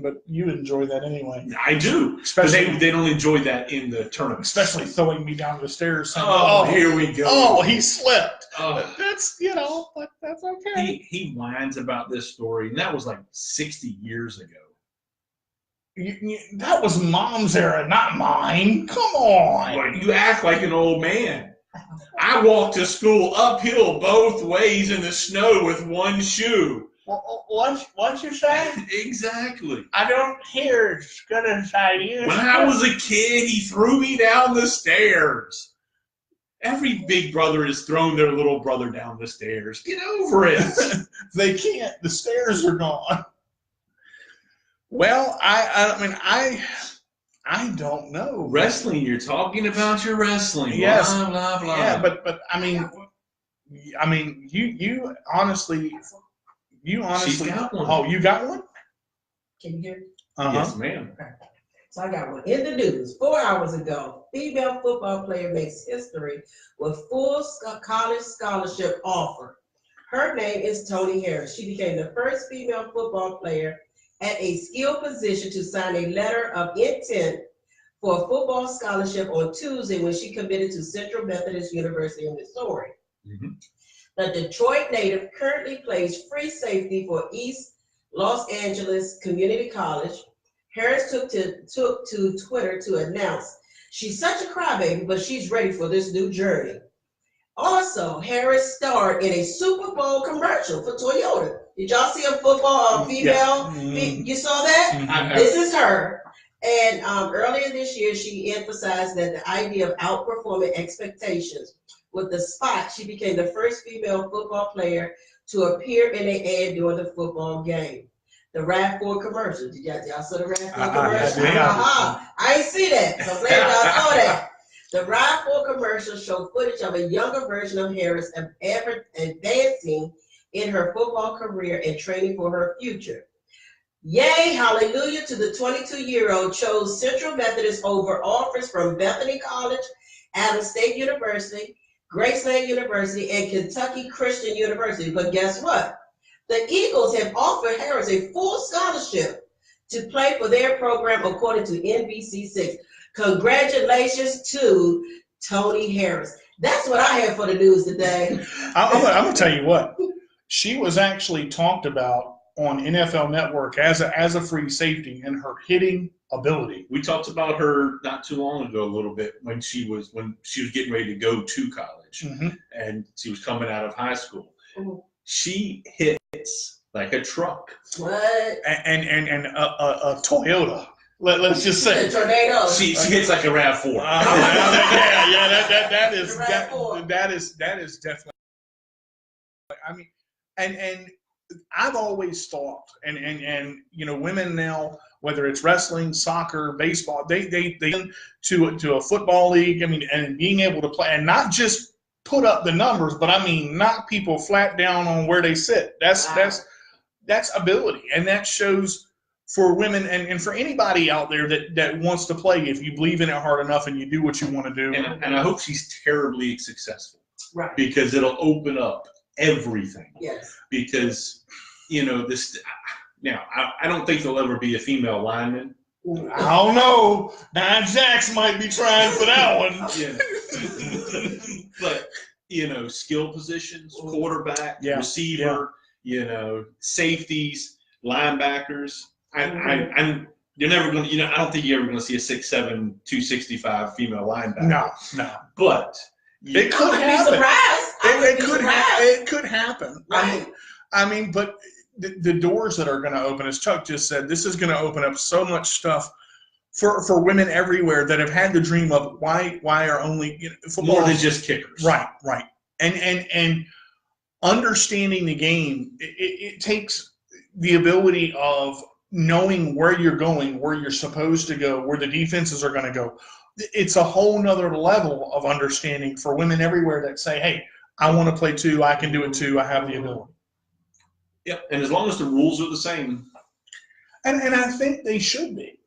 but you enjoy that anyway. I do. Especially they don't enjoy that in the tournament. Especially throwing me down the stairs. Saying, here we go. Oh, he slipped. Oh. That's but that's okay. He whines about this story, and that was like 60 years ago. That was Mom's era, not mine. Come on. Well, you act like an old man. I walked to school uphill both ways in the snow with one shoe. What'd you say? Exactly. I don't hear as good as I used. When I was a kid, he threw me down the stairs. Every big brother has thrown their little brother down the stairs. Get over it. They can't. The stairs are gone. Well, I don't know. Wrestling, you're talking about your wrestling. Yes. Blah, blah, blah. Yeah, but I mean, you honestly. She's got one. Oh, you got one? Can you hear me? Yes, ma'am. So I got one. In the news, 4 hours ago, female football player makes history with full college scholarship offer. Her name is Toni Harris. She became the first female football player at a skilled position to sign a letter of intent for a football scholarship on Tuesday when she committed to Central Methodist University in Missouri. Mm-hmm. The Detroit native currently plays free safety for East Los Angeles Community College. Harris took to Twitter to announce she's such a crybaby, but she's ready for this new journey. Also, Harris starred in a Super Bowl commercial for Toyota. Did y'all see a football female? Yeah. You saw that? Mm-hmm. This is her. And earlier this year, she emphasized that the idea of outperforming expectations. With the spot, she became the first female football player to appear in an ad during the football game. The RAV4 commercial. Did y'all saw the RAV4 commercial? I ain't see that. So I'm glad y'all saw that. The RAV4 commercial showed footage of a younger version of Harris advancing in her football career and training for her future. Yay, hallelujah to the 22-year-old chose Central Methodist over offers from Bethany College, Adams State University, Graceland University, and Kentucky Christian University. But guess what? The Eagles have offered Harris a full scholarship to play for their program according to NBC6. Congratulations to Toni Harris. That's what I have for the news today. I'm going to tell you what. She was actually talked about on NFL Network as a free safety and her hitting ability. We talked about her not too long ago a little bit when she was getting ready to go to college, Mm-hmm. and she was coming out of high school. Mhm. She hits like a truck. What? And a Toyota. Let's just say. A tornado. She hits like a RAV4. That is definitely. I mean, and I've always thought, and women now, whether it's wrestling, soccer, baseball, they to a football league. I mean, and being able to play and not just put up the numbers, but I mean knock people flat down on where they sit. That's ability, and that shows for women and for anybody out there that wants to play. If you believe in it hard enough and you do what you want to do, and I hope she's terribly successful, Right. because it'll open up everything. Yes. Because this now I don't think there'll ever be a female lineman. I don't know. Nine Jacks might be trying for that one. But skill positions, quarterback, Yeah. receiver, safeties, linebackers. You're never going to, I don't think you're ever going to see a 6'7", 265 female linebacker. No. But It could I'd be happen. surprised. It could happen. Right. I mean, but the doors that are going to open, as Chuck just said, this is going to open up so much stuff for women everywhere that have had the dream of why are only football more than just kickers. Right. And understanding the game, it takes the ability of knowing where you're going, where you're supposed to go, where the defenses are going to go. It's a whole nother level of understanding for women everywhere that say, hey, I want to play too. I can do it too. I have the ability. Yep. And as long as the rules are the same. And I think they should be.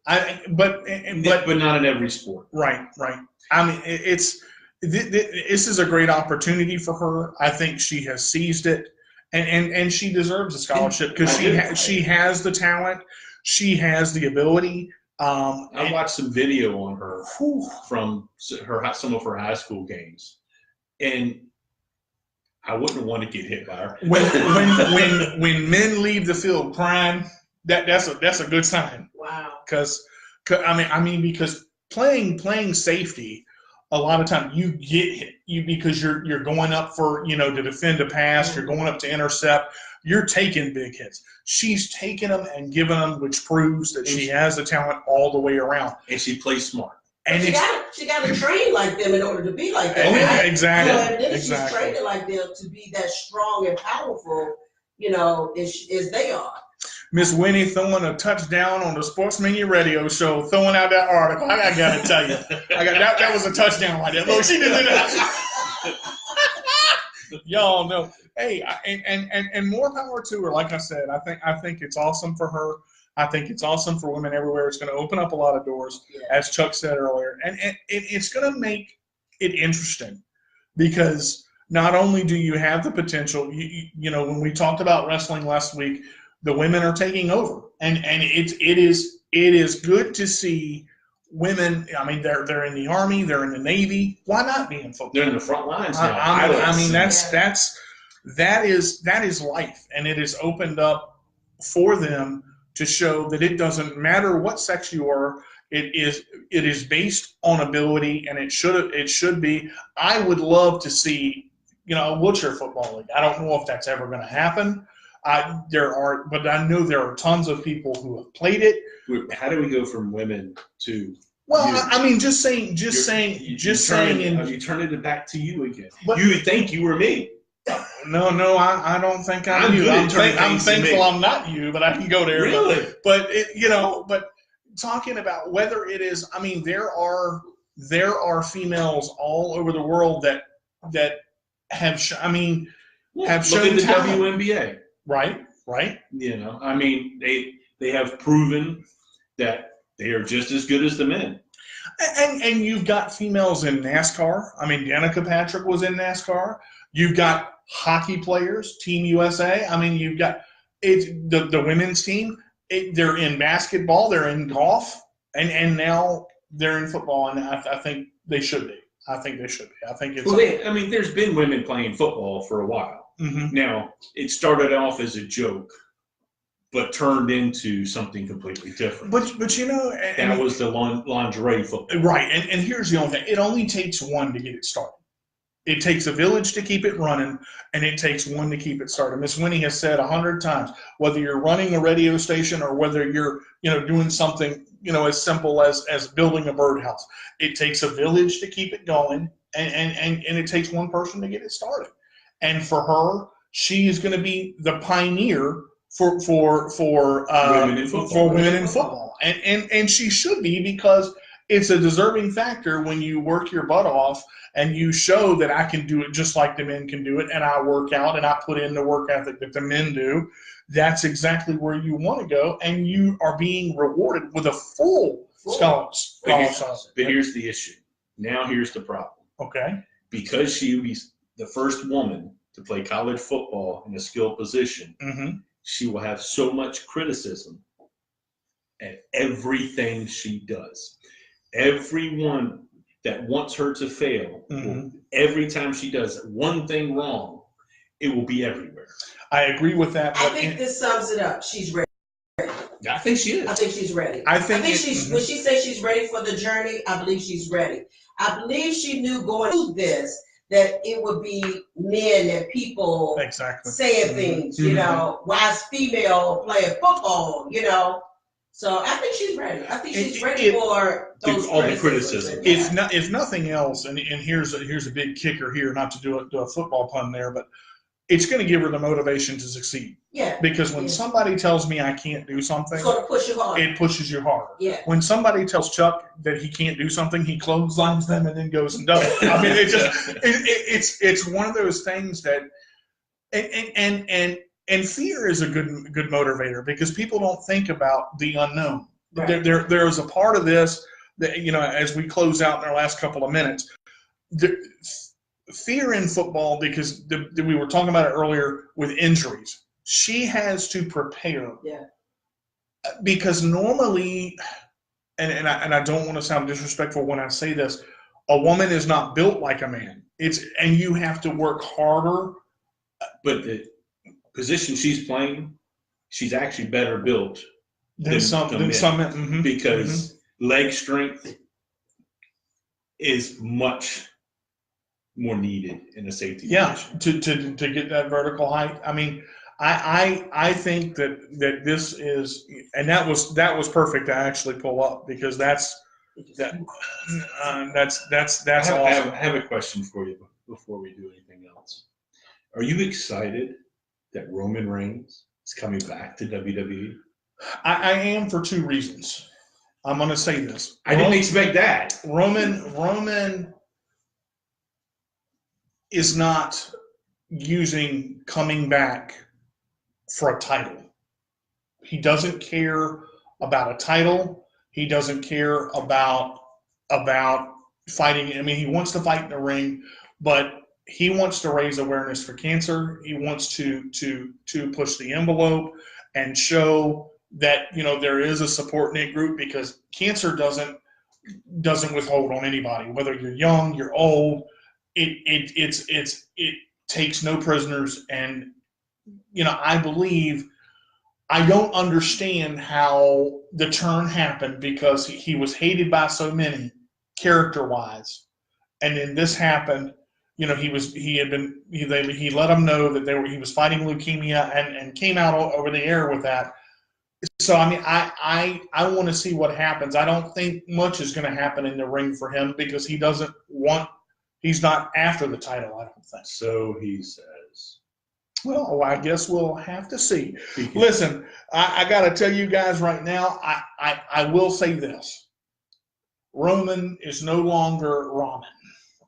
But not in every sport. Right. I mean, this is a great opportunity for her. I think she has seized it, and she deserves a scholarship because she has the talent, she has the ability. I watched some video on her from some of her high school games, and I wouldn't want to get hit by her. When men leave the field crying, that's a good sign. Wow. Because because playing safety, a lot of times you get hit because you're going up for to defend a pass, you're going up to intercept, you're taking big hits. She's taking them and giving them, which proves that she has the talent all the way around. And she plays smart. And she got to train like them in order to be like that. Right? Exactly. And then she's training like them to be that strong and powerful, as they are. Miss Winnie throwing a touchdown on the Sports Mania radio show, throwing out that article. I gotta tell you, that was a touchdown right there. Look, she did that. Y'all know. Hey, and more power to her. Like I said, I think it's awesome for her. I think it's awesome for women everywhere. It's going to open up a lot of doors, as Chuck said earlier, and it's going to make it interesting because not only do you have the potential, when we talked about wrestling last week, the women are taking over, and it is good to see women. I mean, they're in the Army, they're in the Navy. Why not be in football? They're in the front lines now. That is life, and it is opened up for them to show that it doesn't matter what sex you are. It is based on ability, and it should be. I would love to see a wheelchair football league. I don't know if that's ever going to happen. But I know there are tons of people who have played it. How do we go from women to? Well, just saying. You turned it back to you again. But, you would think you were me. No, I don't think I'm you. I'm thankful I'm not you, but I can go there. Really? But talking about whether it is, there are females all over the world that have shown look at the talent. WNBA. Right. They have proven that they are just as good as the men. And you've got females in NASCAR. Danica Patrick was in NASCAR. You've got hockey players, Team USA. You've got the women's team. They're in basketball. They're in golf. And now they're in football. And I think they should be. I think it's. There's been women playing football for a while. Mm-hmm. Now, it started off as a joke, but turned into something completely different. But that was the lingerie football. Right, and here's the only thing. It only takes one to get it started. It takes a village to keep it running, and it takes one to keep it started. Miss Winnie has said 100 times, whether you're running a radio station or whether you're doing something as simple as building a birdhouse, it takes a village to keep it going, and it takes one person to get it started. And for her, she is going to be the pioneer for women in football, and she should be, because it's a deserving factor when you work your butt off and you show that I can do it just like the men can do it, and I work out and I put in the work ethic that the men do. That's exactly where you want to go, and you are being rewarded with a full scholarship. But here's the issue. Now here's the problem. Okay. Because she will be the first woman to play college football in a skilled position, mm-hmm. she will have so much criticism at everything she does. Everyone that wants her to fail, mm-hmm. every time she does one thing wrong, it will be everywhere. I agree with that. I think this sums it up. She's ready. I think she is. I think she's ready. I think she's mm-hmm. when she says she's ready for the journey, I believe she's ready. I believe she knew going through this that it would be men and people saying things, mm-hmm. why is female playing football, So I think she's ready. I think she's ready for those all the criticism. If nothing else, and here's a big kicker here, not to do a football pun there, but it's going to give her the motivation to succeed. Yeah. Because when somebody tells me I can't do something, it's going to push you harder. It pushes you harder. Yeah. When somebody tells Chuck that he can't do something, he clotheslines them and then goes and does it. It's one of those things that, and fear is a good motivator, because people don't think about the unknown. Right. There is a part of this that, as we close out in our last couple of minutes, fear in football, because we were talking about it earlier with injuries. She has to prepare. Yeah. Because normally, and I don't want to sound disrespectful when I say this, a woman is not built like a man. And you have to work harder. But the position she's playing, she's actually better built Than some. Mhm, because leg strength is much more needed in a safety position. To get that vertical height. I mean, I think that this is, and that was perfect to actually pull up, because that's awesome. I have a question for you before we do anything else. Are you excited that Roman Reigns is coming back to WWE? I am, for two reasons. I'm going to say this. I didn't expect that. Roman is not using coming back for a title. He doesn't care about a title. He doesn't care about fighting. I mean, he wants to fight in the ring, but he wants to raise awareness for cancer. He wants to push the envelope and show that, you know, there is a support knit group, because cancer doesn't withhold on anybody, whether you're young, you're old. It takes no prisoners. And, you know, I don't understand how the turn happened, because he was hated by so many character-wise, and then this happened. You know, he let them know that he was fighting leukemia, and came out over the air with that. So I mean, I want to see what happens. I don't think much is going to happen in the ring for him, because he's not after the title, I don't think. So he says. Well, I guess we'll have to see. Listen, I got to tell you guys right now, I will say this. Roman is no longer ramen.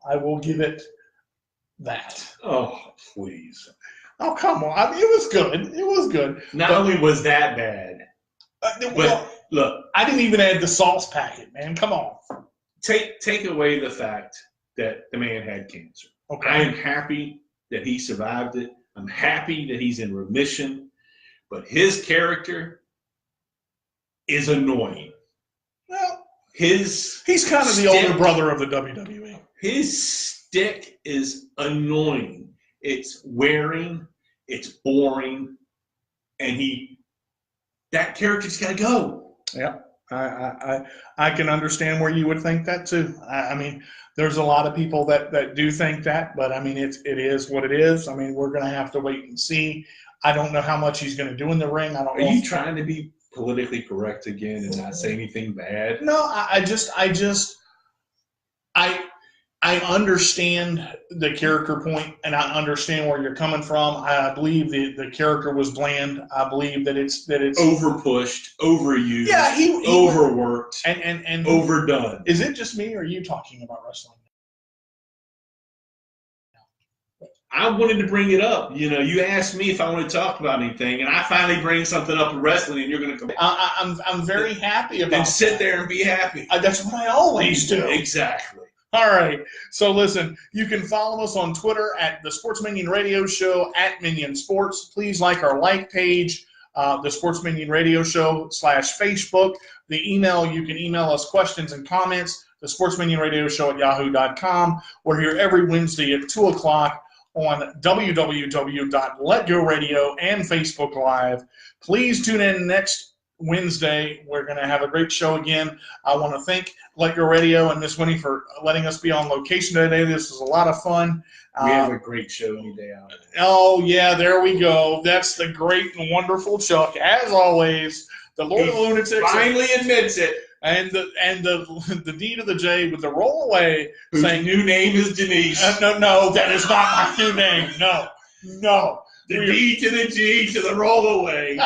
I will give it that. Oh, please. Oh, come on. I mean, it was good. It was good. Not only was that bad, but look. I didn't even add the sauce packet, man. Come on. Take away the fact that the man had cancer. Okay. I am happy that he survived it. I'm happy that he's in remission. But his character is annoying. Well, he's kind of the older brother of the WWE. His stick is annoying. It's wearing, it's boring, and that character's got to go. Yeah, I can understand where you would think that too. I mean, there's a lot of people that do think that, but I mean, it is what it is. I mean, we're going to have to wait and see. I don't know how much he's going to do in the ring. I don't know. Are you trying to be politically correct again and not say anything bad? No, I understand the character point, and I understand where you're coming from. I believe the character was bland. I believe that it's overpushed, overused, he overworked, and overdone. Is it just me, or are you talking about wrestling? I wanted to bring it up. You know, you asked me if I want to talk about anything, and I finally bring something up in wrestling, and you're going to come. I'm very happy about. And sit there and be happy. That's what I always do. Exactly. All right. So listen, you can follow us on Twitter at the Sports Minion Radio Show, at Minion Sports. Please like our page, the Sports Minion Radio Show /Facebook. The email, you can email us questions and comments, the Sports Minion Radio Show @yahoo.com. We're here every Wednesday at 2 o'clock on www.letgo Radio and Facebook Live. Please tune in next Wednesday. We're going to have a great show again. I want to thank Let Go Radio and Miss Winnie for letting us be on location today. This is a lot of fun. We have a great show any day out. Oh, yeah, there we go. That's the great and wonderful Chuck. As always, the Lord of Lunatics finally admits it. And the D to the J with the roll away, whose saying new name is Denise. No, that is not my new name. No. The D to the G to the roll away.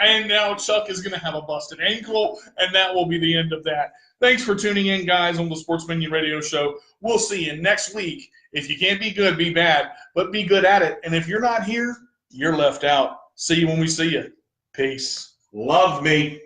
and now Chuck is going to have a busted ankle, and that will be the end of that. Thanks for tuning in, guys, on the Sports Minion Radio Show. We'll see you next week. If you can't be good, be bad, but be good at it. And if you're not here, you're left out. See you when we see you. Peace. Love me.